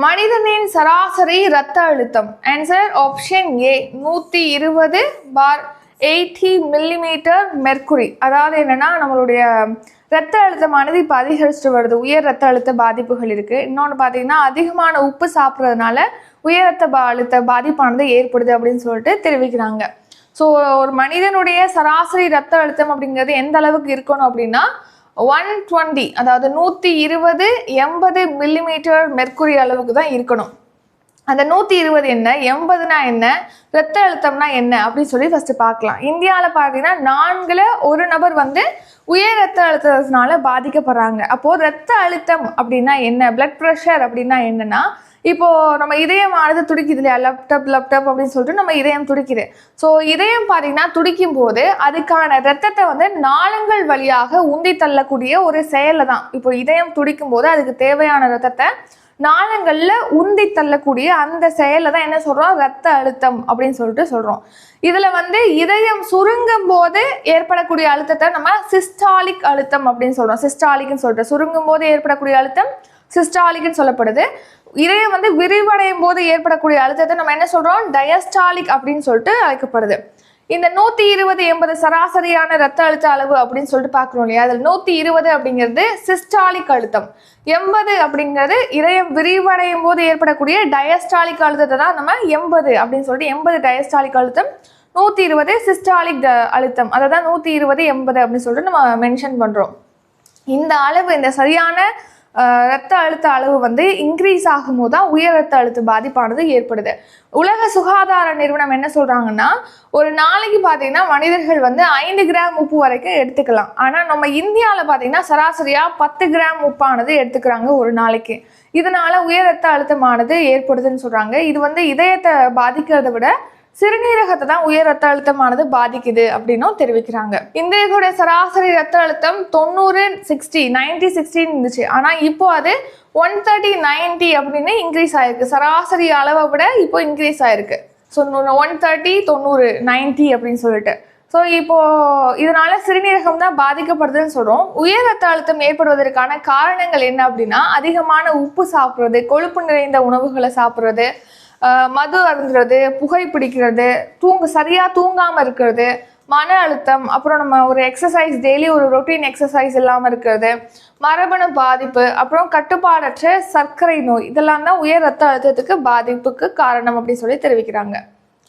மனிதனின் சராசரி இரத்த அழுத்தம். Answer option A 120/80 millimetre mercury. அதாவது என்னன்னா நம்மளுடைய இரத்த அழுத்தமானது இப்போ அதிகரிச்சுட்டு வருது. உயர் இரத்த அழுத்த பாதிப்புகள் இருக்கு. இன்னொன்று பார்த்தீங்கன்னா அதிகமான உப்பு சாப்பிட்றதுனால உயர் இரத்த அழுத்த பாதிப்பானது ஏற்படுது அப்படின்னு சொல்லிட்டு தெரிவிக்கிறாங்க. ஸோ ஒரு மனிதனுடைய சராசரி இரத்த அழுத்தம் அப்படிங்கிறது எந்த அளவுக்கு இருக்கணும் அப்படின்னா 120, அதாவது 120/80 மில்லிமீட்டர் மெர்க்குரி அளவுக்கு தான் இருக்கணும். அந்த 120 என்ன, 80னா என்ன, இரத்த அழுத்தம்னா என்ன அப்படின்னு சொல்லி ஃபர்ஸ்ட் பார்க்கலாம். இந்தியாவில் பார்த்தீங்கன்னா 4ல் 1 நபர் வந்து உயர் இரத்த அழுத்தத்தினால பாதிக்கப்படுறாங்க. அப்போ இரத்த அழுத்தம் அப்படின்னா என்ன, பிளட் ப்ரெஷர் அப்படின்னா என்னன்னா, இப்போ நம்ம இதயமானது துடிக்குது இல்லையா, லப்டப் அப்படின்னு சொல்லிட்டு நம்ம இதயம் துடிக்குது. ஸோ இதயம் பார்த்தீங்கன்னா துடிக்கும் போது அதுக்கான ரத்தத்தை வந்து நாளங்கள் வழியாக உந்தி தள்ளக்கூடிய ஒரு செயலை தான். இப்போ இதயம் துடிக்கும் போது அதுக்கு தேவையான ரத்தத்தை நாளங்கள்ல உந்தி தள்ளக்கூடிய அந்த செயலை தான் என்ன சொல்றோம், ரத்த அழுத்தம் அப்படின்னு சொல்லிட்டு சொல்றோம். இதுல வந்து இதயம் சுருங்கும் போது ஏற்படக்கூடிய அழுத்தத்தை நம்ம சிஸ்டாலிக் அழுத்தம் அப்படின்னு சொல்றோம். சிஸ்டாலிக்னு சொல்லிட்டு சுருங்கும் போது ஏற்படக்கூடிய அழுத்தம் சிஸ்டாலிக்னு சொல்லப்படுது. இதயம் வந்து விரிவடையும் போது ஏற்படக்கூடிய அழுத்தத்தை நம்ம என்ன சொல்றோம், டயஸ்டாலிக் அப்படின்னு சொல்லிட்டு அழைக்கப்படுது. இந்த 120/80 சராசரியான இரத்த அழுத்த அளவு அப்படின்னு சொல்லிட்டு பார்க்குறோம் இல்லையா, அதில் 120 அப்படிங்கிறது சிஸ்டாலிக் அழுத்தம், 80 அப்படிங்கிறது இதயம் விரிவடையும் போது ஏற்படக்கூடிய டயஸ்டாலிக் அழுத்தத்தை தான் நம்ம 80 அப்படின்னு சொல்லிட்டு 80 டயஸ்டாலிக் அழுத்தம், 120 சிஸ்டாலிக் அழுத்தம், அதை தான் 120/80 அப்படின்னு சொல்லிட்டு நம்ம மென்ஷன் பண்ணுறோம். இந்த அளவு, இந்த சரியான இரத்த அழுத்த அளவு வந்து இன்க்ரீஸ் ஆகும்போது தான் உயர் இரத்த அழுத்த பாதிப்பானது ஏற்படுது. உலக சுகாதார நிறுவனம் என்ன சொல்றாங்கன்னா, ஒரு நாளைக்கு பார்த்தீங்கன்னா மனிதர்கள் வந்து 5 கிராம் உப்பு வரைக்கும் எடுத்துக்கலாம். ஆனால் நம்ம இந்தியாவில் பார்த்தீங்கன்னா சராசரியாக 10 கிராம் உப்பானது எடுத்துக்கிறாங்க ஒரு நாளைக்கு. இதனால உயர் இரத்த அழுத்தமானது ஏற்படுதுன்னு சொல்றாங்க. இது வந்து இதயத்தை பாதிக்கிறத விட சிறுநீரகத்தை தான் உயர் ரத்த அழுத்தமானது பாதிக்குது அப்படின்னும் தெரிவிக்கிறாங்க. இந்தியர்களுடைய சராசரி ரத்த அழுத்தம் 90/60 இருந்துச்சு. ஆனால் இப்போ அது 130/90 அப்படின்னு இன்க்ரீஸ் ஆயிருக்கு. சராசரி அளவை விட இப்போ இன்க்ரீஸ் ஆயிருக்கு. ஸோ 130, 90, 90 அப்படின்னு சொல்லிட்டு. ஸோ இப்போ இதனால சிறுநீரகம் தான் பாதிக்கப்படுதுன்னு சொல்றோம். உயர் ரத்த அழுத்தம் ஏற்படுவதற்கான காரணங்கள் என்ன அப்படின்னா, அதிகமான உப்பு சாப்பிட்றது, கொழுப்பு நிறைந்த உணவுகளை சாப்பிட்றது, மது அருந்துறது, புகைப்பிடிக்கிறது, சரியாக தூங்காமல் இருக்கிறது, மன அழுத்தம், அப்புறம் நம்ம ஒரு எக்ஸசைஸ் டெய்லி ஒரு ரொட்டீன் எக்ஸசைஸ் இல்லாமல் இருக்கிறது, மரபணு பாதிப்பு, அப்புறம் கட்டுப்பாடற்ற சர்க்கரை நோய், இதெல்லாம் தான் உயர் ரத்த அழுத்தத்துக்கு பாதிப்புக்கு காரணம் அப்படின்னு சொல்லி தெரிவிக்கிறாங்க.